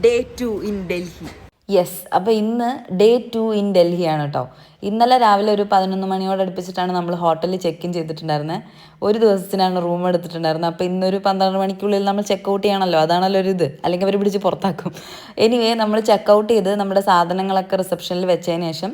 Day 2 in Delhi. Yes, അപ്പോൾ ഇന്ന് day 2 in ഡൽഹിയാണ് കേട്ടോ. ഇന്നലെ രാവിലെ ഒരു 11 മണിയോട് അടുപ്പിച്ചിട്ടാണ് നമ്മൾ ഹോട്ടലിൽ ചെക്ക് ഇൻ ചെയ്തിട്ടുണ്ടായിരുന്നത്. ഒരു ദിവസത്തിനാണ് റൂം എടുത്തിട്ടുണ്ടായിരുന്നത്. അപ്പോൾ ഇന്നൊരു 12 മണിക്കുള്ളിൽ നമ്മൾ ചെക്ക് ഔട്ട് ചെയ്യണമല്ലോ, അതാണല്ലോ ഒരു ഇത്, അല്ലെങ്കിൽ അവർ പിടിച്ച് പുറത്താക്കും. എനിവേ നമ്മൾ ചെക്ക് ഔട്ട് ചെയ്ത് നമ്മുടെ സാധനങ്ങളൊക്കെ റിസപ്ഷനിൽ വെച്ചതിന് ശേഷം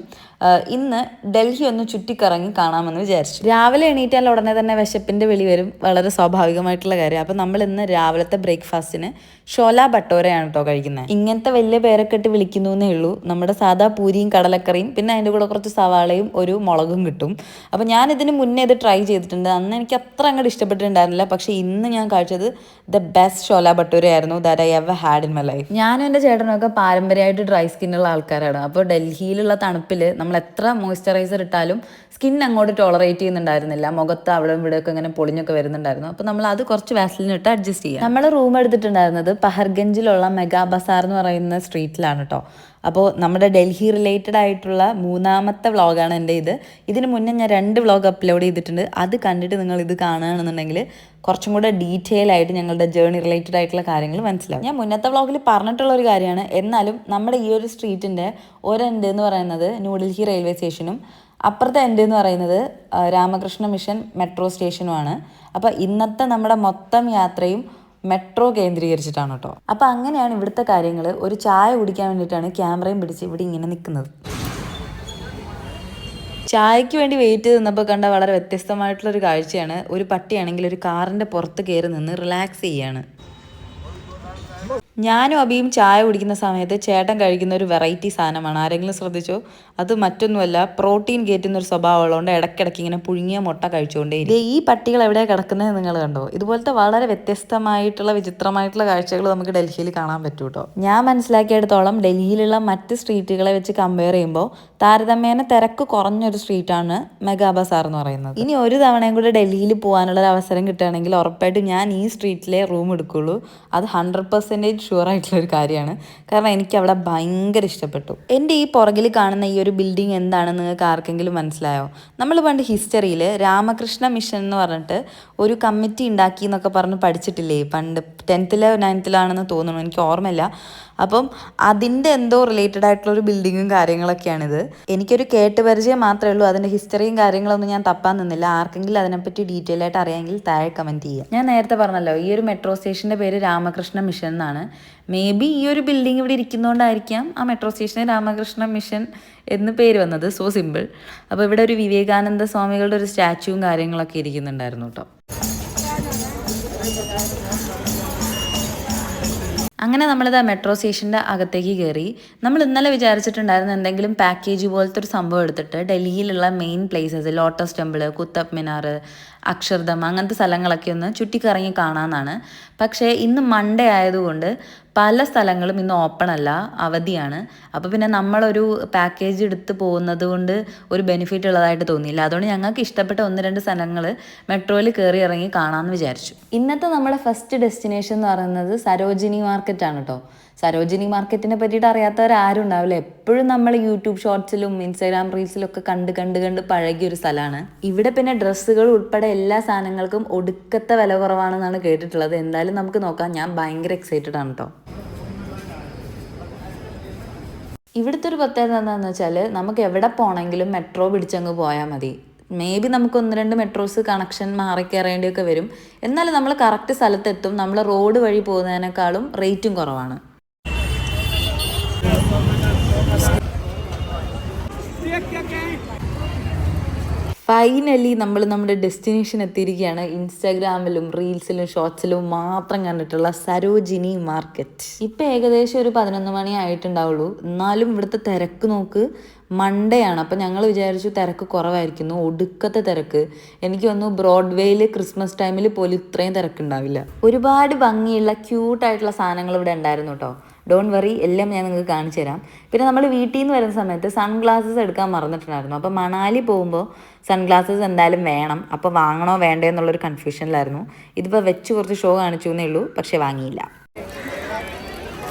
ഇന്ന് ഡൽഹി ഒന്ന് ചുറ്റിക്കറങ്ങി കാണാമെന്ന് വിചാരിച്ചു. രാവിലെ എണീറ്റാൽ ഉടനെ തന്നെ വിശപ്പിൻ്റെ വിളി വരും, വളരെ സ്വാഭാവികമായിട്ടുള്ള കാര്യം. അപ്പോൾ നമ്മൾ ഇന്ന് രാവിലത്തെ ബ്രേക്ക്ഫാസ്റ്റിന് ഷോല ഭട്ടോരയാണ് കേട്ടോ കഴിക്കുന്നത്. ഇങ്ങനത്തെ വലിയ പേരൊക്കെ ഇട്ട് വിളിക്കുന്നു എന്നേ ഉള്ളൂ. നമ്മുടെ സാധാ പൂരിയും കടലക്കറിയും പിന്നെ അതിൻ്റെ കൂടെ കുറച്ച് സവാളയും ഒരു മുളകും കിട്ടും. അപ്പോൾ ഞാനിതിന് മുന്നേ ഇത് ട്രൈ ചെയ്തിട്ടുണ്ട്. അന്ന് എനിക്ക് അത്ര അങ്ങോട്ട് ഇഷ്ടപ്പെട്ടിട്ടുണ്ടായിരുന്നില്ല. പക്ഷേ ഇന്ന് ഞാൻ കഴിച്ചത് ദ ബെസ്റ്റ് ഷോല ഭട്ടൂരയായിരുന്നു that I ever had in my life. ഞാനും എൻ്റെ ചേട്ടനൊക്കെ പാരമ്പര്യമായിട്ട് ഡ്രൈ സ്കിന്നുള്ള ആൾക്കാരാണ്. അപ്പോൾ ഡൽഹിയിലുള്ള തണുപ്പിൽ നമ്മൾ എത്ര മോയ്സ്ചറൈസർ ഇട്ടാലും സ്കിൻ അങ്ങോട്ട് ടോളറേറ്റ് ചെയ്യുന്നുണ്ടായിരുന്നില്ല. മുഖത്ത് അവിടെ ഇവിടെയൊക്കെ ഇങ്ങനെ പൊളിഞ്ഞൊക്കെ വരുന്നുണ്ടായിരുന്നു. അപ്പോൾ നമ്മൾ അത് കുറച്ച് വാസലിൻ ഇട്ട് അഡ്ജസ്റ്റ് ചെയ്യാം. നമ്മൾ റൂം എടുത്തിട്ടുണ്ടായിരുന്നത് പഹർഗഞ്ചിലുള്ള മെഗാ ബസാർ എന്ന് പറയുന്ന സ്ട്രീറ്റിലാണ് കേട്ടോ. അപ്പോൾ നമ്മുടെ ഡൽഹി റിലേറ്റഡ് ആയിട്ടുള്ള 3ാമത്തെ വ്ളോഗാണ് എൻ്റെ ഇത്. ഇതിന് മുന്നേ ഞാൻ 2 വ്ളോഗ് അപ്ലോഡ് ചെയ്തിട്ടുണ്ട്. അത് കണ്ടിട്ട് നിങ്ങൾ ഇത് കാണുകയാണെന്നുണ്ടെങ്കിൽ കുറച്ചും കൂടെ ഡീറ്റെയിൽ ആയിട്ട് ഞങ്ങളുടെ ജേർണി റിലേറ്റഡ് ആയിട്ടുള്ള കാര്യങ്ങൾ മനസ്സിലാവും. ഞാൻ മുന്നത്തെ വ്ളോഗിൽ പറഞ്ഞിട്ടുള്ളൊരു കാര്യമാണ്. എന്നാലും നമ്മുടെ ഈ ഒരു സ്ട്രീറ്റിൻ്റെ ഒരെൻഡ് എന്ന് പറയുന്നത് ന്യൂഡൽഹി റെയിൽവേ സ്റ്റേഷനും അപ്പുറത്തെ എൻഡ് എന്ന് പറയുന്നത് രാമകൃഷ്ണ മിഷൻ മെട്രോ സ്റ്റേഷനുമാണ്. അപ്പോൾ ഇന്നത്തെ നമ്മുടെ മൊത്തം യാത്രയും മെട്രോ കേന്ദ്രീകരിച്ചിട്ടാണ് കേട്ടോ. അപ്പോൾ അങ്ങനെയാണ് ഇവിടുത്തെ കാര്യങ്ങൾ. ഒരു ചായ കുടിക്കാൻ വേണ്ടിയിട്ടാണ് ക്യാമറയും പിടിച്ച് ഇവിടെ ഇങ്ങനെ നിൽക്കുന്നത്. ചായയ്ക്ക് വേണ്ടി വെയിറ്റ് ചെയ്ത് നിന്നപ്പോൾ കണ്ട വളരെ വ്യത്യസ്തമായിട്ടുള്ളൊരു കാഴ്ചയാണ്. ഒരു പട്ടിയാണെങ്കിൽ ഒരു കാറിൻ്റെ പുറത്ത് കയറി നിന്ന് റിലാക്സ് ചെയ്യാണ്. ഞാനും അബിയും ചായ കുടിക്കുന്ന സമയത്ത് ചേട്ടൻ കഴിക്കുന്ന ഒരു വെറൈറ്റി സാധനമാണ്. ആരെങ്കിലും ശ്രദ്ധിച്ചോ? അത് മറ്റൊന്നുമല്ല, പ്രോട്ടീൻ കയറ്റുന്ന ഒരു സ്വഭാവമുള്ളതുകൊണ്ട് ഇടയ്ക്കിടയ്ക്ക് ഇങ്ങനെ പുഴുങ്ങിയ മുട്ട കഴിച്ചുകൊണ്ടേ. ഈ പട്ടികൾ എവിടെയാണ് കിടക്കുന്നത് നിങ്ങൾ കണ്ടോ? ഇതുപോലത്തെ വളരെ വ്യത്യസ്തമായിട്ടുള്ള വിചിത്രമായിട്ടുള്ള കാഴ്ചകൾ നമുക്ക് ഡൽഹിയിൽ കാണാൻ പറ്റും കേട്ടോ. ഞാൻ മനസ്സിലാക്കിയെടുത്തോളം ഡൽഹിയിലുള്ള മറ്റ് സ്ട്രീറ്റുകളെ വെച്ച് കമ്പയർ ചെയ്യുമ്പോൾ താരതമ്യേന തിരക്ക് കുറഞ്ഞൊരു സ്ട്രീറ്റാണ് മെഗാ ബസാർ എന്ന് പറയുന്നത്. ഇനി ഒരു തവണയും കൂടെ ഡൽഹിയിൽ പോകാനുള്ള ഒരു അവസരം കിട്ടുകയാണെങ്കിൽ ഉറപ്പായിട്ടും ഞാൻ ഈ സ്ട്രീറ്റിലെ റൂം എടുക്കുള്ളൂ. അത് 100% ഷുവറായിട്ടുള്ളൊരു കാര്യമാണ്. കാരണം എനിക്ക് അവിടെ ഭയങ്കര ഇഷ്ടപ്പെട്ടു. എൻ്റെ ഈ പുറകിൽ കാണുന്ന ഈ ഒരു ബിൽഡിംഗ് എന്താണെന്ന് നിങ്ങൾക്ക് ആർക്കെങ്കിലും മനസ്സിലായോ? നമ്മൾ പണ്ട് ഹിസ്റ്ററിയിൽ രാമകൃഷ്ണ മിഷൻ എന്ന് പറഞ്ഞിട്ട് ഒരു കമ്മിറ്റി ഉണ്ടാക്കി എന്നൊക്കെ പറഞ്ഞ് പഠിച്ചിട്ടില്ലേ? പണ്ട് 10th-ലോ 9th-ലാണെന്ന് തോന്നുന്നു, എനിക്ക് ഓർമ്മയില്ല. അപ്പം അതിൻ്റെ എന്തോ റിലേറ്റഡ് ആയിട്ടുള്ളൊരു ബിൽഡിങ്ങും കാര്യങ്ങളൊക്കെയാണിത്. എനിക്കൊരു കേട്ട് പരിചയം മാത്രമേ ഉള്ളൂ. അതിൻ്റെ ഹിസ്റ്ററിയും കാര്യങ്ങളൊന്നും ഞാൻ തപ്പാൻ നിന്നില്ല. ആർക്കെങ്കിലും അതിനെപ്പറ്റി ഡീറ്റെയിൽ ആയിട്ട് അറിയാമെങ്കിൽ താഴെ കമൻറ്റ് ചെയ്യുക. ഞാൻ നേരത്തെ പറഞ്ഞല്ലോ, ഈ ഒരു മെട്രോ സ്റ്റേഷൻ്റെ പേര് രാമകൃഷ്ണ മിഷൻ എന്നാണ്. മേ ബി ഈ ഒരു ബിൽഡിംഗ് ഇവിടെ ഇരിക്കുന്നതുകൊണ്ടായിരിക്കാം ആ മെട്രോ സ്റ്റേഷന് രാമകൃഷ്ണ മിഷൻ എന്ന് പേര് വന്നത്. So simple. അപ്പോൾ ഇവിടെ ഒരു വിവേകാനന്ദ സ്വാമികളുടെ ഒരു സ്റ്റാച്ചുവും കാര്യങ്ങളൊക്കെ ഇരിക്കുന്നുണ്ടായിരുന്നു കേട്ടോ. അങ്ങനെ നമ്മളിത് മെട്രോ സ്റ്റേഷൻ്റെ അകത്തേക്ക് കയറി. നമ്മൾ ഇന്നലെ വിചാരിച്ചിട്ടുണ്ടായിരുന്നു എന്തെങ്കിലും പാക്കേജ് പോലത്തെ ഒരു സംഭവം എടുത്തിട്ട് ഡൽഹിയിലുള്ള main places, lotus temple, Qutub Minar, Akshardham, അങ്ങനത്തെ സ്ഥലങ്ങളൊക്കെ ഒന്ന് ചുറ്റിക്കറങ്ങി കാണാമെന്നാണ്. പക്ഷേ ഇന്ന് മൺഡേ ആയതുകൊണ്ട് പല സ്ഥലങ്ങളും ഇന്ന് ഓപ്പൺ അല്ല, അവധിയാണ്. അപ്പോൾ പിന്നെ നമ്മളൊരു പാക്കേജ് എടുത്ത് പോകുന്നത് കൊണ്ട് ഒരു ബെനിഫിറ്റ് ഉള്ളതായിട്ട് തോന്നിയില്ല. അതുകൊണ്ട് ഞങ്ങൾക്ക് ഇഷ്ടപ്പെട്ട 1-2 സ്ഥലങ്ങൾ മെട്രോയിൽ കയറി ഇറങ്ങി കാണാമെന്ന് വിചാരിച്ചു. ഇന്നത്തെ നമ്മുടെ ഫസ്റ്റ് ഡെസ്റ്റിനേഷൻ എന്ന് പറയുന്നത് സരോജിനി മാർക്കറ്റാണ് കേട്ടോ. സരോജിനി മാർക്കറ്റിനെ പറ്റിയിട്ട് അറിയാത്തവരാരും ഉണ്ടാവില്ല. എപ്പോഴും നമ്മൾ യൂട്യൂബ് ഷോർട്സിലും ഇൻസ്റ്റാഗ്രാം റീൽസിലും ഒക്കെ കണ്ട് പഴകിയൊരു സ്ഥലമാണ്. ഇവിടെ പിന്നെ ഡ്രസ്സുകൾ ഉൾപ്പെടെ എല്ലാ സാധനങ്ങൾക്കും ഒടുക്കത്തെ വില കുറവാണെന്നാണ് കേട്ടിട്ടുള്ളത്. എന്തായാലും നമുക്ക് നോക്കാം. ഞാൻ ഭയങ്കര എക്സൈറ്റഡ് ആണ് കേട്ടോ. ഇവിടുത്തെ ഒരു പ്രത്യേകത എന്താണെന്ന് വെച്ചാൽ നമുക്ക് എവിടെ പോകണമെങ്കിലും മെട്രോ പിടിച്ചങ്ങ് പോയാൽ മതി. മേ ബി നമുക്ക് 1-2 മെട്രോസ് കണക്ഷൻ മാറി കയറേണ്ടിയൊക്കെ വരും. എന്നാലും നമ്മൾ കറക്റ്റ് സ്ഥലത്തെത്തും. നമ്മൾ റോഡ് വഴി പോകുന്നതിനേക്കാളും റേറ്റും കുറവാണ്. ഫൈനലി നമ്മൾ നമ്മുടെ ഡെസ്റ്റിനേഷൻ എത്തിയിരിക്കുകയാണ്. ഇൻസ്റ്റാഗ്രാമിലും റീൽസിലും ഷോർട്സിലും മാത്രം കണ്ടിട്ടുള്ള സരോജിനി മാർക്കറ്റ്. ഇപ്പം ഏകദേശം ഒരു 11 മണി ആയിട്ടുണ്ടാവുള്ളൂ. എന്നാലും ഇവിടുത്തെ തിരക്ക് നോക്ക്. മൺഡേ ആണ്. അപ്പം ഞങ്ങൾ വിചാരിച്ചു തിരക്ക് കുറവായിരിക്കുന്നു. ഒടുക്കത്തെ തിരക്ക്. എനിക്ക് തോന്നുന്നു ബ്രോഡ്വേയിൽ ക്രിസ്മസ് ടൈമിൽ പോലും ഇത്രയും തിരക്കുണ്ടാവില്ല. ഒരുപാട് ഭംഗിയുള്ള ക്യൂട്ടായിട്ടുള്ള സാധനങ്ങൾ ഇവിടെ ഉണ്ടായിരുന്നു കേട്ടോ. ഡോണ്ട് വറി, എല്ലാം ഞാൻ നിങ്ങൾക്ക് കാണിച്ചു തരാം. പിന്നെ നമ്മൾ വീട്ടിൽ നിന്ന് വരുന്ന സമയത്ത് സൺഗ്ലാസസ് എടുക്കാൻ മറന്നിട്ടുണ്ടായിരുന്നു. അപ്പോൾ മണാലി പോകുമ്പോൾ സൺഗ്ലാസസ് എന്തായാലും വേണം. അപ്പോൾ വാങ്ങണോ വേണ്ടേ എന്നുള്ളൊരു കൺഫ്യൂഷനിലായിരുന്നു. ഇതിപ്പോൾ വെച്ച് കുറച്ച് ഷോ കാണിച്ചു എന്നേ ഉള്ളൂ, പക്ഷേ വാങ്ങിയില്ല.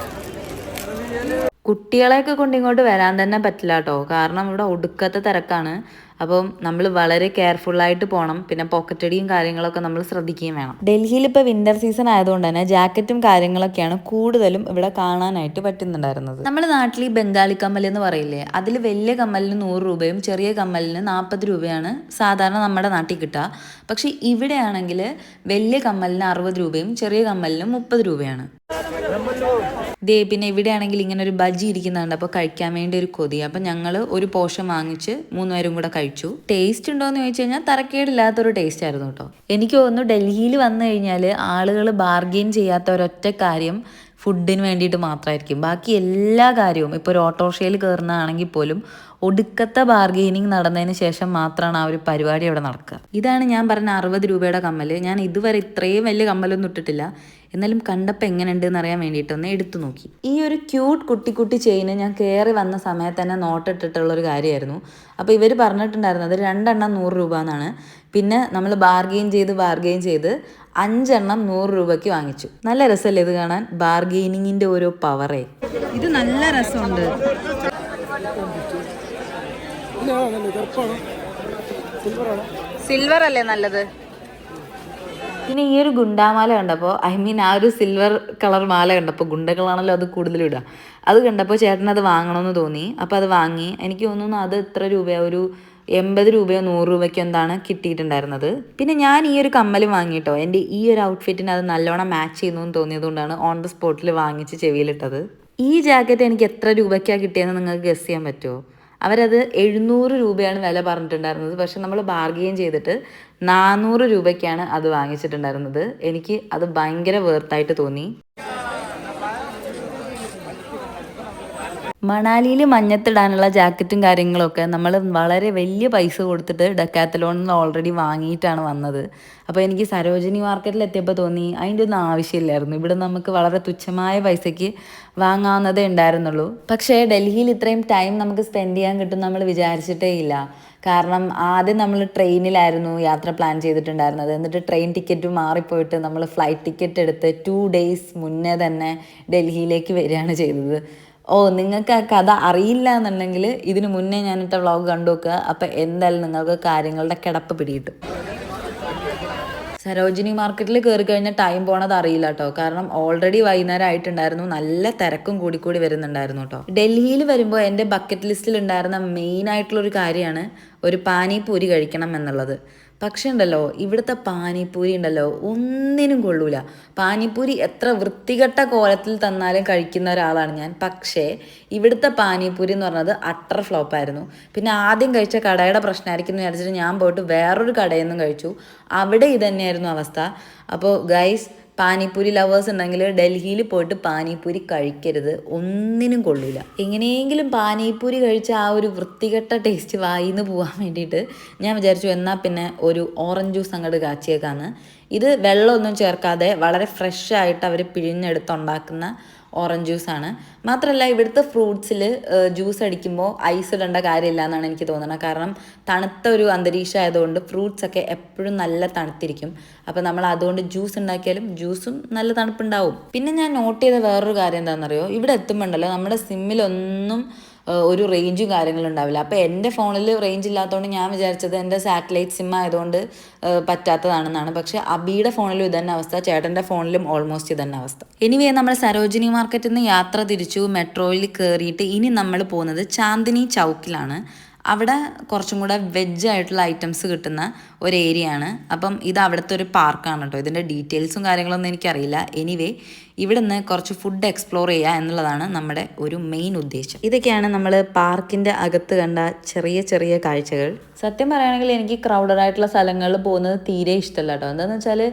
കുട്ടികളെയൊക്കെ കൊണ്ട് ഇങ്ങോട്ട് വരാൻ തന്നെ പറ്റില്ല കേട്ടോ. കാരണം ഇവിടെ ഒടുക്കത്തെ തിരക്കാണ്. അപ്പം നമ്മൾ വളരെ കെയർഫുള്ളായിട്ട് പോകണം. പിന്നെ പോക്കറ്റടിയും കാര്യങ്ങളൊക്കെ നമ്മൾ ശ്രദ്ധിക്കുകയും വേണം. ഡൽഹിയിൽ ഇപ്പോൾ വിൻ്റർ സീസൺ ആയതുകൊണ്ട് തന്നെ ജാക്കറ്റും കാര്യങ്ങളൊക്കെയാണ് കൂടുതലും ഇവിടെ കാണാനായിട്ട് പറ്റുന്നുണ്ടായിരുന്നത്. നമ്മുടെ നാട്ടിൽ ഈ ബംഗാളി കമ്മൽ എന്ന് പറയില്ലേ, അതിൽ വലിയ കമ്മലിന് 100 രൂപയും ചെറിയ കമ്മലിന് 40 രൂപയാണ് സാധാരണ നമ്മുടെ നാട്ടിൽ കിട്ടുക. പക്ഷേ ഇവിടെയാണെങ്കിൽ വലിയ കമ്മലിന് 60 രൂപയും ചെറിയ കമ്മലിന് 30 രൂപയാണ്. പിന്നെ ഇവിടെയാണെങ്കിൽ ഇങ്ങനെ ഒരു ബജ്ജി ഇരിക്കുന്നുണ്ട്. അപ്പോൾ കഴിക്കാൻ വേണ്ടി ഒരു കൊതി. അപ്പം ഞങ്ങൾ ഒരു പോർഷൻ വാങ്ങിച്ച് 3 പേരും കൂടെ കഴിച്ചു. ടേസ്റ്റ് ഉണ്ടോ എന്ന് ചോദിച്ചു കഴിഞ്ഞാൽ തരക്കേടില്ലാത്തൊരു ടേസ്റ്റ് ആയിരുന്നു കേട്ടോ. എനിക്ക് തോന്നുന്നു ഡൽഹിയിൽ വന്നു കഴിഞ്ഞാൽ ആളുകൾ ബാർഗെയിൻ ചെയ്യാത്ത ഒരൊറ്റ കാര്യം ഫുഡിന് വേണ്ടിയിട്ട് മാത്രമായിരിക്കും. ബാക്കി എല്ലാ കാര്യവും ഇപ്പോൾ ഒരു ഓട്ടോറിക്ഷയിൽ കയറുന്നതാണെങ്കിൽ പോലും ഒടുക്കത്തെ ബാർഗെയിനിങ് നടന്നതിന് ശേഷം മാത്രമാണ് ആ ഒരു പരിപാടി അവിടെ നടക്കുക. ഇതാണ് ഞാൻ പറഞ്ഞ 60 രൂപയുടെ കമ്മൽ. ഞാൻ ഇതുവരെ ഇത്രയും വലിയ കമ്മലൊന്നും ഇട്ടിട്ടില്ല. എന്നാലും കണ്ടപ്പോൾ എങ്ങനെയുണ്ട് എന്നറിയാൻ വേണ്ടിയിട്ടൊന്ന് എടുത്തു നോക്കി. ഈ ഒരു ക്യൂട്ട് കുട്ടി ചെയിന് ഞാൻ കയറി വന്ന സമയത്ത് തന്നെ നോട്ടിട്ടിട്ടുള്ളൊരു കാര്യമായിരുന്നു. അപ്പോൾ ഇവർ പറഞ്ഞിട്ടുണ്ടായിരുന്നത് 2 എണ്ണം 100 രൂപ എന്നാണ്. പിന്നെ നമ്മൾ ബാർഗെയിൻ ചെയ്ത് 5 എണ്ണം 100 രൂപയ്ക്ക് വാങ്ങിച്ചു. നല്ല രസമല്ലേ ഇത് കാണാൻ? ബാർഗെയിനിങ്ങിൻ്റെ ഓരോ പവറേ. ഇത് നല്ല രസമുണ്ട്. സിൽവർ അല്ലേ നല്ലത്? പിന്നെ ഈ ഒരു ഗുണ്ടാമാല കണ്ടപ്പോൾ ആ ഒരു സിൽവർ കളർ മാല കണ്ടപ്പോൾ, ഗുണ്ടകളാണല്ലോ അത് കൂടുതലും ഇടുക, അത് കണ്ടപ്പോൾ ചേട്ടൻ അത് വാങ്ങണമെന്ന് തോന്നി. അപ്പോൾ അത് വാങ്ങി. എനിക്ക് തോന്നുന്നു അത് എത്ര രൂപയോ, ഒരു 80 രൂപയോ 100 രൂപയ്ക്കോ എന്താണ് കിട്ടിയിട്ടുണ്ടായിരുന്നത്. പിന്നെ ഞാൻ ഈ ഒരു കമ്മൽ വാങ്ങിയിട്ടോ. എൻ്റെ ഈ ഒരു ഔട്ട്ഫിറ്റിന് അത് നല്ലോണം മാച്ച് ചെയ്യുന്നു എന്ന് തോന്നിയതുകൊണ്ടാണ് ഓൺ ദ സ്പോട്ടിൽ വാങ്ങിച്ച് ചെവിയിലിട്ടത്. ഈ ജാക്കറ്റ് എനിക്ക് എത്ര രൂപയ്ക്കാണ് കിട്ടിയതെന്ന് നിങ്ങൾക്ക് ഗസ് ചെയ്യാൻ പറ്റുമോ? അവരത് 700 രൂപയാണ് വില പറഞ്ഞിട്ടുണ്ടായിരുന്നത്. പക്ഷെ നമ്മൾ ബാർഗെയിൻ ചെയ്തിട്ട് 400 രൂപയ്ക്കാണ് അത് വാങ്ങിച്ചിട്ടുണ്ടായിരുന്നത്. എനിക്ക് അത് ഭയങ്കര വേർത്തായിട്ട് തോന്നി. മണാലിയിൽ മഞ്ഞത്തിടാനുള്ള ജാക്കറ്റും കാര്യങ്ങളൊക്കെ നമ്മൾ വളരെ വലിയ പൈസ കൊടുത്തിട്ട് ഡെക്കാത്തലോണിൽ ഓൾറെഡി വാങ്ങിയിട്ടാണ് വന്നത്. അപ്പോൾ എനിക്ക് സരോജിനി മാർക്കറ്റിൽ എത്തിയപ്പോൾ തോന്നി അതിൻ്റെ ഒന്നും ആവശ്യമില്ലായിരുന്നു. ഇവിടെ നമുക്ക് വളരെ തുച്ഛമായ പൈസയ്ക്ക് വാങ്ങാവുന്നതേ ഉണ്ടായിരുന്നുള്ളൂ. പക്ഷേ ഡൽഹിയിൽ ഇത്രയും ടൈം നമുക്ക് സ്പെൻഡ് ചെയ്യാൻ കിട്ടും നമ്മൾ വിചാരിച്ചിട്ടേ ഇല്ല. കാരണം ആദ്യം നമ്മൾ ട്രെയിനിലായിരുന്നു യാത്ര പ്ലാൻ ചെയ്തിട്ടുണ്ടായിരുന്നത്. എന്നിട്ട് ട്രെയിൻ ടിക്കറ്റ് മാറിപ്പോയിട്ട് നമ്മൾ ഫ്ലൈറ്റ് ടിക്കറ്റ് എടുത്ത് 2 days മുന്നേ തന്നെ ഡൽഹിയിലേക്ക് വരികയാണ് ചെയ്തത്. നിങ്ങൾക്ക് ആ കഥ അറിയില്ല എന്നുണ്ടെങ്കിൽ ഇതിന് മുന്നേ ഞാനിട്ട വ്ളോഗ് കണ്ടു നോക്കുക. അപ്പോൾ എന്തായാലും നിങ്ങൾക്ക് കാര്യങ്ങളുടെ കിടപ്പ് പിടികിട്ടും. സരോജിനി മാർക്കറ്റിൽ കയറി കഴിഞ്ഞാൽ ടൈം പോണത് അറിയില്ല കേട്ടോ. കാരണം ഓൾറെഡി വൈകുന്നേരം ആയിട്ടുണ്ടായിരുന്നു. നല്ല തിരക്കും കൂടി വരുന്നുണ്ടായിരുന്നു കേട്ടോ. ഡൽഹിയിൽ വരുമ്പോൾ എൻ്റെ ബക്കറ്റ് ലിസ്റ്റിൽ ഉണ്ടായിരുന്ന മെയിനായിട്ടുള്ളൊരു കാര്യമാണ് ഒരു പാനിപൂരി കഴിക്കണം എന്നുള്ളത്. പക്ഷേ ഉണ്ടല്ലോ, ഇവിടുത്തെ പാനിപ്പൂരി ഉണ്ടല്ലോ ഒന്നിനും കൊള്ളൂല. പാനിപ്പൂരി എത്ര വൃത്തികെട്ട കോലത്തിൽ തന്നാലും കഴിക്കുന്ന ഒരാളാണ് ഞാൻ. പക്ഷേ ഇവിടുത്തെ പാനിപ്പൂരി എന്ന് പറഞ്ഞത് അട്ടർ ഫ്ലോപ്പായിരുന്നു. പിന്നെ ആദ്യം കഴിച്ച കടയുടെ പ്രശ്നമായിരിക്കും എന്ന് വിചാരിച്ചിട്ട് ഞാൻ പോയിട്ട് വേറൊരു കടയിൽ നിന്നും കഴിച്ചു. അവിടെ ഇതുതന്നെയായിരുന്നു അവസ്ഥ. അപ്പോൾ ഗൈസ്, പാനിപ്പൂരി ലവേഴ്സ് ഉണ്ടെങ്കിൽ ഡൽഹിയിൽ പോയിട്ട് പാനിപ്പൂരി കഴിക്കരുത്. ഒന്നിനും കൊള്ളില്ല. എങ്ങനെയെങ്കിലും പാനിപ്പൂരി കഴിച്ച ആ ഒരു വൃത്തികെട്ട ടേസ്റ്റ് വായിന്ന് പോകാൻ വേണ്ടിയിട്ട് ഞാൻ വിചാരിച്ചു എന്നാൽ പിന്നെ ഒരു ഓറഞ്ച് ജ്യൂസ് അങ്ങോട്ട് കാച്ചിയേക്കാന്ന്. ഇത് വെള്ളമൊന്നും ചേർക്കാതെ വളരെ ഫ്രഷ് ആയിട്ട് അവർ പിഴിഞ്ഞെടുത്തുണ്ടാക്കുന്ന ഓറഞ്ച് ജ്യൂസാണ്. മാത്രമല്ല ഇവിടുത്തെ ഫ്രൂട്ട്സിൽ ജ്യൂസ് അടിക്കുമ്പോൾ ഐസ് ഇടേണ്ട കാര്യമില്ല എന്നാണ് എനിക്ക് തോന്നുന്നത്. കാരണം തണുത്ത ഒരു അന്തരീക്ഷം ആയതുകൊണ്ട് ഫ്രൂട്ട്സൊക്കെ എപ്പോഴും നല്ല തണുത്തിരിക്കും. അപ്പോൾ നമ്മൾ അതുകൊണ്ട് ജ്യൂസ് ഉണ്ടാക്കിയാലും ജ്യൂസും നല്ല തണുപ്പുണ്ടാവും. പിന്നെ ഞാൻ നോട്ട് ചെയ്ത വേറൊരു കാര്യം എന്താണെന്നറിയോ, ഇവിടെ എത്തുമ്പോണ്ടല്ലോ നമ്മുടെ സിമ്മിലൊന്നും ഒരു റേഞ്ചും കാര്യങ്ങളും ഉണ്ടാവില്ല. അപ്പോൾ എൻ്റെ ഫോണിൽ റേഞ്ച് ഇല്ലാത്തതുകൊണ്ട് ഞാൻ വിചാരിച്ചത് എൻ്റെ സാറ്റലൈറ്റ് സിം ആയതുകൊണ്ട് പറ്റാത്തതാണെന്നാണ്. പക്ഷേ അബിയുടെ ഫോണിലും ഇതന്നെ അവസ്ഥ, ചേട്ടൻ്റെ ഫോണിലും ഓൾമോസ്റ്റ് ഇതന്നെ അവസ്ഥ. എനിവേ നമ്മൾ സരോജിനി മാർക്കറ്റിൽ നിന്ന് യാത്ര തിരിച്ചു മെട്രോയിൽ കയറിയിട്ട് ഇനി നമ്മൾ പോകുന്നത് ചാന്ദിനി ചൗക്കിലാണ്. അവിടെ കുറച്ചും കൂടെ വെജ് ആയിട്ടുള്ള ഐറ്റംസ് കിട്ടുന്ന ഒരു ഏരിയ ആണ്. അപ്പം ഇത് അവിടുത്തെ ഒരു പാർക്കാണ് കേട്ടോ. ഇതിൻ്റെ ഡീറ്റെയിൽസും കാര്യങ്ങളൊന്നും എനിക്കറിയില്ല. എനിവേ ഇവിടെ നിന്ന് കുറച്ച് ഫുഡ് എക്സ്പ്ലോർ ചെയ്യുക എന്നുള്ളതാണ് നമ്മുടെ ഒരു മെയിൻ ഉദ്ദേശം. ഇതൊക്കെയാണ് നമ്മൾ പാർക്കിൻ്റെ അകത്ത് കണ്ട ചെറിയ കാഴ്ചകൾ. സത്യം പറയുകയാണെങ്കിൽ എനിക്ക് ക്രൗഡഡ് ആയിട്ടുള്ള സ്ഥലങ്ങളിൽ പോകുന്നത് തീരെ ഇഷ്ടമല്ല കേട്ടോ. എന്താണെന്ന് വെച്ചാൽ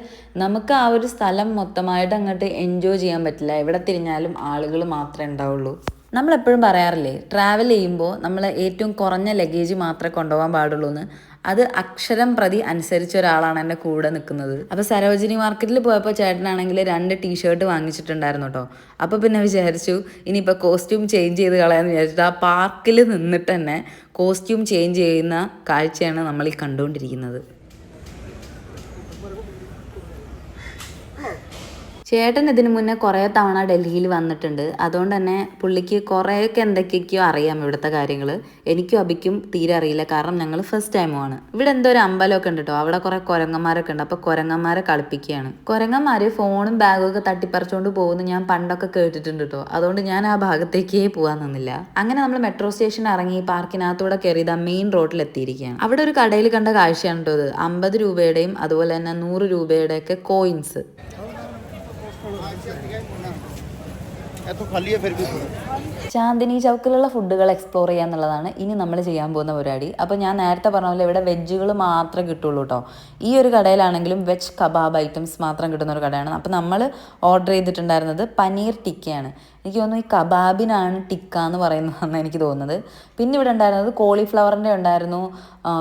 നമുക്ക് ആ ഒരു സ്ഥലം മൊത്തമായിട്ട് അങ്ങോട്ട് എൻജോയ് ചെയ്യാൻ പറ്റില്ല. എവിടെ തിരിഞ്ഞാലും ആളുകൾ മാത്രമേ ഉണ്ടാവുള്ളൂ. നമ്മളെപ്പോഴും പറയാറില്ലേ, ട്രാവൽ ചെയ്യുമ്പോൾ നമ്മൾ ഏറ്റവും കുറഞ്ഞ ലഗേജ് മാത്രമേ കൊണ്ടുപോകാൻ പാടുള്ളൂ എന്ന്. അത് അക്ഷരം പ്രതി അനുസരിച്ച ഒരാളാണ് എൻ്റെ കൂടെ നിൽക്കുന്നത്. അപ്പോൾ സരോജിനി മാർക്കറ്റിൽ പോയപ്പോൾ ചേട്ടനാണെങ്കിൽ 2 ടീഷർട്ട് വാങ്ങിച്ചിട്ടുണ്ടായിരുന്നു കേട്ടോ. അപ്പോൾ പിന്നെ വിചാരിച്ചു ഇനിയിപ്പോൾ കോസ്റ്റ്യൂം ചേഞ്ച് ചെയ്ത് കളയാമെന്ന് വിചാരിച്ചിട്ട് ആ പാർക്കിൽ നിന്നിട്ട് തന്നെ കോസ്റ്റ്യൂം ചേഞ്ച് ചെയ്യുന്ന കാഴ്ചയാണ് നമ്മൾ ഈ കണ്ടുകൊണ്ടിരിക്കുന്നത്. ചേട്ടൻ ഇതിനു മുന്നേ കുറേ തവണ ഡൽഹിയിൽ വന്നിട്ടുണ്ട്. അതുകൊണ്ട് തന്നെ പുള്ളിക്ക് കുറേയൊക്കെ എന്തൊക്കെയൊക്കെയോ അറിയാം ഇവിടുത്തെ കാര്യങ്ങൾ. എനിക്കും അബിക്കും തീരെ അറിയില്ല, കാരണം ഞങ്ങൾ ഫസ്റ്റ് ടൈമുമാണ്. ഇവിടെ എന്തോ ഒരു അമ്പലമൊക്കെ ഉണ്ട് കേട്ടോ. അവിടെ കുറേ കുരങ്ങന്മാരൊക്കെ ഉണ്ട്. അപ്പോൾ കുരങ്ങന്മാരെ കളിപ്പിക്കുകയാണ്. കുരങ്ങന്മാർ ഫോണും ബാഗും ഒക്കെ തട്ടിപ്പറിച്ചുകൊണ്ട് പോകുന്നു ഞാൻ പണ്ടൊക്കെ കേട്ടിട്ടുണ്ട് കേട്ടോ. അതുകൊണ്ട് ഞാൻ ആ ഭാഗത്തേക്കേ പോകാൻ നിന്നില്ല. അങ്ങനെ നമ്മൾ മെട്രോ സ്റ്റേഷൻ ഇറങ്ങി പാർക്കിനകത്തൂടെ കയറി ഇതാ മെയിൻ റോഡിൽ എത്തിയിരിക്കുകയാണ്. അവിടെ ഒരു കടയിൽ കണ്ട കാഴ്ചയാണ് കേട്ടോ ഇത്. 50 രൂപയുടെയും അതുപോലെ തന്നെ 100 രൂപയുടെയൊക്കെ കോയിൻസ്. ചാന്ദിനി ചൗക്കിലുള്ള ഫുഡുകൾ എക്സ്പ്ലോർ ചെയ്യുക എന്നുള്ളതാണ് ഇനി നമ്മൾ ചെയ്യാൻ പോകുന്ന പരിപാടി. അപ്പോൾ ഞാൻ നേരത്തെ പറഞ്ഞ പോലെ ഇവിടെ വെജുകൾ മാത്രമേ കിട്ടുള്ളൂ കേട്ടോ. ഈ ഒരു കടയിലാണെങ്കിലും വെജ് കബാബ് ഐറ്റംസ് മാത്രം കിട്ടുന്ന ഒരു കടയാണ്. അപ്പോൾ നമ്മൾ ഓർഡർ ചെയ്തിട്ടുണ്ടായിരുന്നത് പനീർ ടിക്കയാണ്. എനിക്ക് തോന്നുന്നു ഈ കബാബിനാണ് ടിക്ക എന്ന് പറയുന്നതെന്ന് എനിക്ക് തോന്നുന്നത്. പിന്നെ ഇവിടെ ഉണ്ടായിരുന്നത് കോളിഫ്ലവറിൻ്റെ ഉണ്ടായിരുന്നു,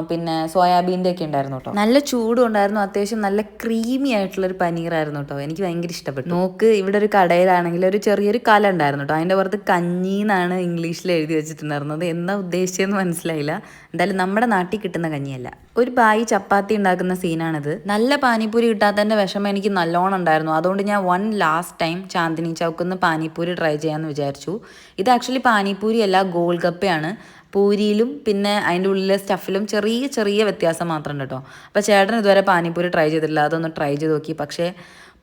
പിന്നെ സോയാബീൻ്റെ ഒക്കെ ഉണ്ടായിരുന്നു കേട്ടോ. നല്ല ചൂടും ഉണ്ടായിരുന്നു, അത്യാവശ്യം നല്ല ക്രീമി ആയിട്ടുള്ളൊരു പനീറായിരുന്നു കേട്ടോ. എനിക്ക് ഭയങ്കര ഇഷ്ടപ്പെട്ടു. നോക്ക്, ഇവിടെ ഒരു കടയിലാണെങ്കിൽ ഒരു ചെറിയൊരു കല ഉണ്ടായിരുന്നു കേട്ടോ. അതിൻ്റെ പുറത്ത് കഞ്ഞി എന്നാണ് ഇംഗ്ലീഷിൽ എഴുതി വെച്ചിട്ടുണ്ടായിരുന്നത്. എന്താ ഉദ്ദേശിച്ചതെന്ന് മനസ്സിലായില്ല. എന്തായാലും നമ്മുടെ നാട്ടിൽ കിട്ടുന്ന കഞ്ഞിയല്ല. ഒരു ബായി ചപ്പാത്തി ഉണ്ടാക്കുന്ന സീനാണിത്. നല്ല പാനിപ്പൂരി കിട്ടാത്തതിൻ്റെ വിഷമം എനിക്ക് നല്ലോണം ഉണ്ടായിരുന്നു. അതുകൊണ്ട് ഞാൻ ലാസ്റ്റ് ടൈം ചാന്ദിനി ചൗക്കിന്ന് പാനിപ്പൂരി ട്രൈ ചെയ്യാമെന്ന് വിചാരിച്ചു. ഇത് ആക്ച്വലി പാനിപ്പൂരി അല്ല, ഗോൾഗപ്പയാണ്. പൂരിയിലും പിന്നെ അതിൻ്റെ ഉള്ളിലെ സ്റ്റഫിലും ചെറിയ ചെറിയ വ്യത്യാസം മാത്രമുണ്ട് കേട്ടോ. അപ്പോൾ ചേട്ടൻ ഇതുവരെ പാനിപ്പൂരി ട്രൈ ചെയ്തിട്ടില്ല. അതൊന്ന് ട്രൈ ചെയ്ത് നോക്കി. പക്ഷേ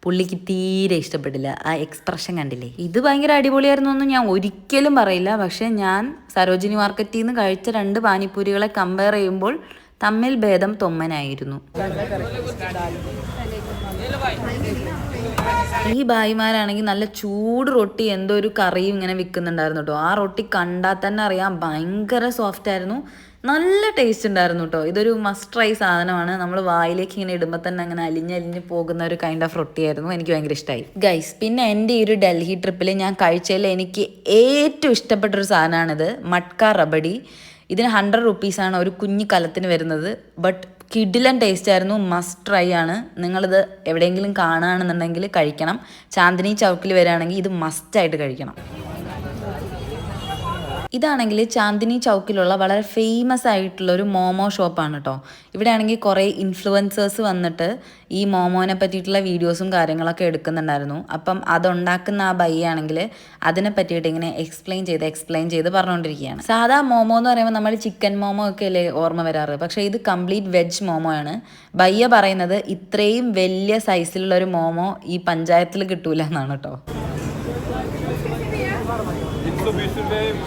പുള്ളിക്ക് തീരെ ഇഷ്ടപ്പെട്ടില്ല. ആ എക്സ്പ്രഷൻ കണ്ടില്ലേ? ഇത് ഭയങ്കര അടിപൊളിയായിരുന്നു എന്ന് ഞാൻ ഒരിക്കലും പറയില്ല. പക്ഷേ ഞാൻ സരോജിനി മാർക്കറ്റിൽ നിന്ന് കഴിച്ച 2 പാനിപ്പൂരികളെ കമ്പയർ ചെയ്യുമ്പോൾ തമ്മിൽ ഭേദം തൊമ്മനായിരുന്നു. ഈ ഭായിമാരാണെങ്കിൽ നല്ല ചൂട് റൊട്ടി എന്തോ ഒരു കറിയും ഇങ്ങനെ വിൽക്കുന്നുണ്ടായിരുന്നു കേട്ടോ. ആ റൊട്ടി കണ്ടാൽ തന്നെ അറിയാം ഭയങ്കര സോഫ്റ്റ് ആയിരുന്നു, നല്ല ടേസ്റ്റ് ഉണ്ടായിരുന്നു കേട്ടോ. ഇതൊരു മസ്റ്റ് ട്രൈ സാധനമാണ്. നമ്മൾ വായിലേക്ക് ഇങ്ങനെ ഇടുമ്പോൾ തന്നെ അങ്ങനെ അലിഞ്ഞലിഞ്ഞ് പോകുന്ന ഒരു കൈൻഡ് ഓഫ് റൊട്ടി ആയിരുന്നു. എനിക്ക് ഭയങ്കര ഇഷ്ടമായി ഗൈസ്. പിന്നെ എൻ്റെ ഈ ഒരു ഡൽഹി ട്രിപ്പിൽ ഞാൻ കഴിച്ചതിൽ എനിക്ക് ഏറ്റവും ഇഷ്ടപ്പെട്ടൊരു സാധനമാണിത്, മട്ക റബഡി. ഇതിന് 100 റുപ്പീസാണ് ഒരു കുഞ്ഞു കലത്തിന് വരുന്നത്. ബട്ട് കിഡിലൻ ടേസ്റ്റ് ആയിരുന്നു, മസ്റ്റ് ട്രൈ ആണ്. നിങ്ങളിത് എവിടെയെങ്കിലും കാണുകയാണെന്നുണ്ടെങ്കിൽ കഴിക്കണം. ചാന്ദിനി ചൗക്കിൽ വരികയാണെങ്കിൽ ഇത് മസ്റ്റായിട്ട് കഴിക്കണം. ഇതാണെങ്കിൽ ചാന്ദിനി ചൗക്കിലുള്ള വളരെ ഫേമസ് ആയിട്ടുള്ളൊരു മോമോ ഷോപ്പാണ് കേട്ടോ. ഇവിടെ ആണെങ്കിൽ കുറേ ഇൻഫ്ലുവൻസേഴ്സ് വന്നിട്ട് ഈ മോമോനെ പറ്റിയിട്ടുള്ള വീഡിയോസും കാര്യങ്ങളൊക്കെ എടുക്കുന്നുണ്ടായിരുന്നു. അപ്പം അതുണ്ടാക്കുന്ന ആ ബയ്യാണെങ്കിൽ അതിനെ പറ്റിയിട്ട് ഇങ്ങനെ എക്സ്പ്ലെയിൻ ചെയ്ത് പറഞ്ഞുകൊണ്ടിരിക്കുകയാണ്. സാധാ മോമോ എന്ന് പറയുമ്പോൾ നമ്മൾ ചിക്കൻ മോമോ ഒക്കെ അല്ലേ ഓർമ്മ വരാറ്. പക്ഷേ ഇത് കംപ്ലീറ്റ് വെജ് മോമോ ആണ്. ബയ്യ പറയുന്നത് ഇത്രയും വലിയ സൈസിലുള്ളൊരു മോമോ ഈ പഞ്ചായത്തിൽ കിട്ടൂല എന്നാണ് കേട്ടോ.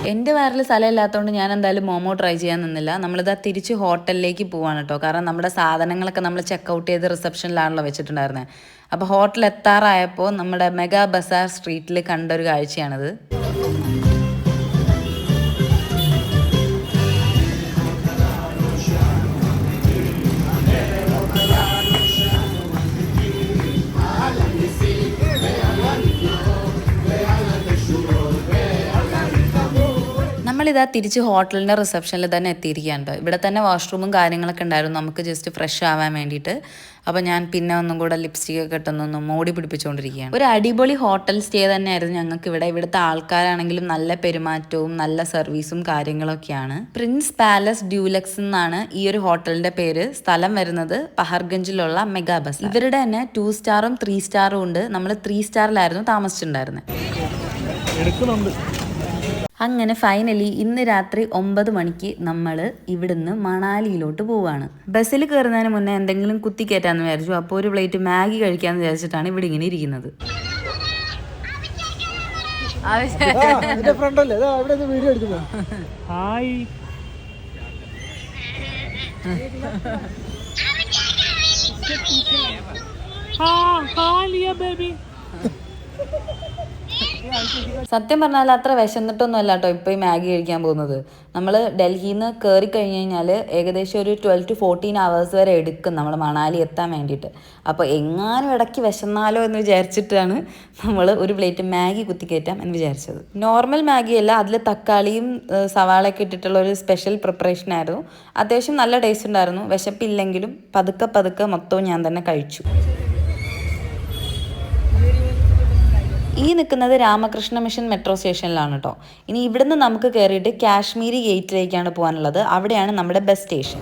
എൻ്റെ വയറിൽ സ്ഥലമില്ലാത്തതുകൊണ്ട് ഞാൻ എന്തായാലും മോമോ ട്രൈ ചെയ്യാൻ നിന്നില്ല. നമ്മളിതാ തിരിച്ച് ഹോട്ടലിലേക്ക് പോവാണ് കേട്ടോ. കാരണം നമ്മുടെ സാധനങ്ങളൊക്കെ നമ്മൾ ചെക്കൗട്ട് ചെയ്ത് റിസപ്ഷനിലാണല്ലോ വെച്ചിട്ടുണ്ടായിരുന്നത്. അപ്പോൾ ഹോട്ടൽ എത്താറായപ്പോൾ നമ്മുടെ മെഗാ ബസാർ സ്ട്രീറ്റിൽ കണ്ടൊരു കാഴ്ചയാണിത്. നമ്മളിതാ തിരിച്ച് ഹോട്ടലിൻ്റെ റിസപ്ഷനിൽ തന്നെ എത്തിയിരിക്കുകയാണ്. ഇവിടെ തന്നെ വാഷ്റൂമും കാര്യങ്ങളൊക്കെ ഉണ്ടായിരുന്നു നമുക്ക് ജസ്റ്റ് ഫ്രഷ് ആവാൻ വേണ്ടിയിട്ട്. അപ്പോൾ ഞാൻ പിന്നെ ഒന്നും കൂടെ ലിപ്സ്റ്റിക് ഒക്കെ ഇട്ടൊന്നും മോടി പിടിപ്പിച്ചുകൊണ്ടിരിക്കുകയാണ്. ഒരു അടിപൊളി ഹോട്ടൽ സ്റ്റേ തന്നെയായിരുന്നു ഞങ്ങൾക്ക് ഇവിടെ. ഇവിടുത്തെ ആൾക്കാരാണെങ്കിലും നല്ല പെരുമാറ്റവും നല്ല സർവീസും കാര്യങ്ങളൊക്കെയാണ്. പ്രിൻസ് പാലസ് ഡ്യൂലക്സ് എന്നാണ് ഈ ഒരു ഹോട്ടലിൻ്റെ പേര്. സ്ഥലം വരുന്നത് പഹർഗഞ്ചിലുള്ള മെഗാ ബസാർ. ഇവരുടെ തന്നെ 2 സ്റ്റാറും 3 സ്റ്റാറും ഉണ്ട്. നമ്മൾ 3 സ്റ്റാറിലായിരുന്നു താമസിച്ചിട്ടുണ്ടായിരുന്നത്. അങ്ങനെ ഫൈനലി ഇന്ന് രാത്രി 9 മണിക്ക് നമ്മൾ ഇവിടുന്ന് മണാലിയിലോട്ട് പോവാണ്. ബസ്സിൽ കയറുന്നതിന് മുന്നേ എന്തെങ്കിലും കുത്തിക്കയറ്റാന്ന് വിചാരിച്ചു. അപ്പോൾ ഒരു പ്ലേറ്റ് മാഗി കഴിക്കാമെന്ന് വിചാരിച്ചിട്ടാണ് ഇവിടെ ഇങ്ങനെ ഇരിക്കുന്നത്. സത്യം പറഞ്ഞാൽ അത്ര വിശന്നിട്ടൊന്നും അല്ല കേട്ടോ ഇപ്പോൾ ഈ മാഗി കഴിക്കാൻ പോകുന്നത്. നമ്മൾ ഡൽഹിയിൽ നിന്ന് കയറി കഴിഞ്ഞ് കഴിഞ്ഞാൽ ഏകദേശം ഒരു 12 to 14 hours വരെ എടുക്കും നമ്മൾ മണാലി എത്താൻ വേണ്ടിയിട്ട്. അപ്പോൾ എങ്ങാനും ഇടയ്ക്ക് വിശന്നാലോ എന്ന് വിചാരിച്ചിട്ടാണ് നമ്മൾ ഒരു പ്ലേറ്റ് മാഗി കുത്തിക്കയറ്റാം എന്ന് വിചാരിച്ചത്. നോർമൽ മാഗി അല്ല, അതിൽ തക്കാളിയും സവാളയൊക്കെ ഇട്ടിട്ടുള്ള ഒരു സ്പെഷ്യൽ പ്രിപ്പറേഷൻ ആയിരുന്നു. അത്യാവശ്യം നല്ല ടേസ്റ്റ് ഉണ്ടായിരുന്നു. വിശപ്പില്ലെങ്കിലും പതുക്കെ മൊത്തവും ഞാൻ തന്നെ കഴിച്ചു. ഈ നിൽക്കുന്നത് രാമകൃഷ്ണ മിഷൻ മെട്രോ സ്റ്റേഷനിലാണ് കേട്ടോ. ഇനി ഇവിടുന്ന് നമുക്ക് കയറിയിട്ട് കാശ്മീരി ഗേറ്റിലേക്കാണ് പോകാനുള്ളത്. അവിടെയാണ് നമ്മുടെ ബസ് സ്റ്റേഷൻ.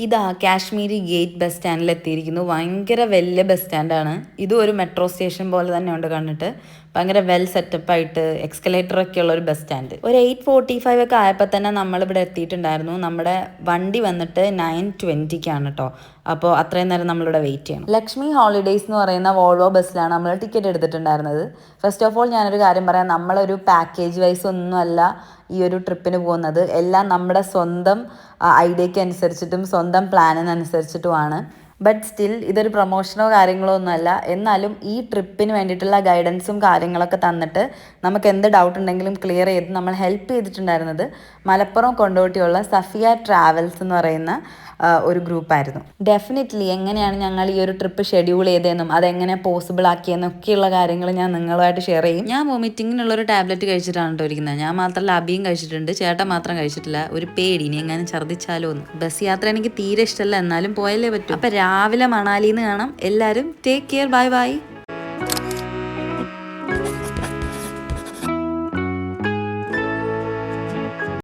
ഇതാ കാശ്മീരി ഗേറ്റ് ബസ് സ്റ്റാൻഡിൽ എത്തിയിരിക്കുന്നു. ഭയങ്കര വലിയ ബസ് സ്റ്റാൻഡാണ്. ഇതും ഒരു മെട്രോ സ്റ്റേഷൻ പോലെ തന്നെ ഉണ്ട് കണ്ടിട്ട്. ഭയങ്കര വെൽ സെറ്റപ്പ് ആയിട്ട് എക്സ്കലേറ്റർ ഒക്കെ ഉള്ള ഒരു ബസ് സ്റ്റാൻഡ്. ഒരു 8:45 ഒക്കെ ആയപ്പോൾ തന്നെ നമ്മളിവിടെ എത്തിയിട്ടുണ്ടായിരുന്നു. നമ്മുടെ വണ്ടി വന്നിട്ട് 9:20ക്കാണ് കേട്ടോ. അപ്പോൾ അത്രയും നേരം നമ്മളിവിടെ വെയിറ്റ് ചെയ്യണം. ലക്ഷ്മി ഹോളിഡേയ്സ് എന്ന് പറയുന്ന വോൾവോ ബസ്സിലാണ് നമ്മൾ ടിക്കറ്റ് എടുത്തിട്ടുണ്ടായിരുന്നത്. ഫസ്റ്റ് ഓഫ് ഓൾ ഞാനൊരു കാര്യം പറയാം, നമ്മളൊരു പാക്കേജ് വൈസ് ഒന്നുമല്ല ഈ ഒരു ട്രിപ്പിന് പോകുന്നത്. എല്ലാം നമ്മുടെ സ്വന്തം ഐഡിയയ്ക്ക് അനുസരിച്ചിട്ടും സ്വന്തം പ്ലാനിനനുസരിച്ചിട്ടുമാണ്. ബട്ട് സ്റ്റിൽ ഇതൊരു പ്രൊമോഷനോ കാര്യങ്ങളോ ഒന്നുമല്ല. എന്നാലും ഈ ട്രിപ്പിന് വേണ്ടിയിട്ടുള്ള ഗൈഡൻസും കാര്യങ്ങളൊക്കെ തന്നിട്ട് നമുക്ക് എന്ത് ഡൗട്ട് ഉണ്ടെങ്കിലും ക്ലിയർ ചെയ്ത് നമ്മൾ ഹെൽപ്പ് ചെയ്തിട്ടുണ്ടായിരുന്നത് മലപ്പുറം കൊണ്ടോട്ടിയുള്ള സഫിയ ട്രാവൽസ് എന്ന് പറയുന്ന ഒരു ഗ്രൂപ്പായിരുന്നു. ഡെഫിനറ്റ്ലി എങ്ങനെയാണ് ഞങ്ങൾ ഈ ഒരു ട്രിപ്പ് ഷെഡ്യൂൾ ചെയ്തതെന്നും അതെങ്ങനെ പോസിബിൾ ആക്കിയെന്നൊക്കെയുള്ള കാര്യങ്ങൾ ഞാൻ നിങ്ങളുമായിട്ട് ഷെയർ ചെയ്യും. ഞാൻ വോമിറ്റിങ്ങിനുള്ളൊരു ടാബ്ലറ്റ് കഴിച്ചിട്ടാണ് കേട്ടോ ഇരിക്കുന്നത്. ഞാൻ മാത്രമല്ല അബിയും കഴിച്ചിട്ടുണ്ട്, ചേട്ടൻ മാത്രം കഴിച്ചിട്ടില്ല. ഒരു പേടി ഇനി എങ്ങനെ ഛർദ്ദിച്ചാലോ എന്ന്. ബസ് യാത്ര എനിക്ക് തീരെ ഇഷ്ടമല്ല, എന്നാലും പോയല്ലേ പറ്റൂ. അപ്പം രാവിലെ മണാലിന്ന് കാണാം. എല്ലാവരും ടേക്ക് കെയർ, ബൈ ബൈ.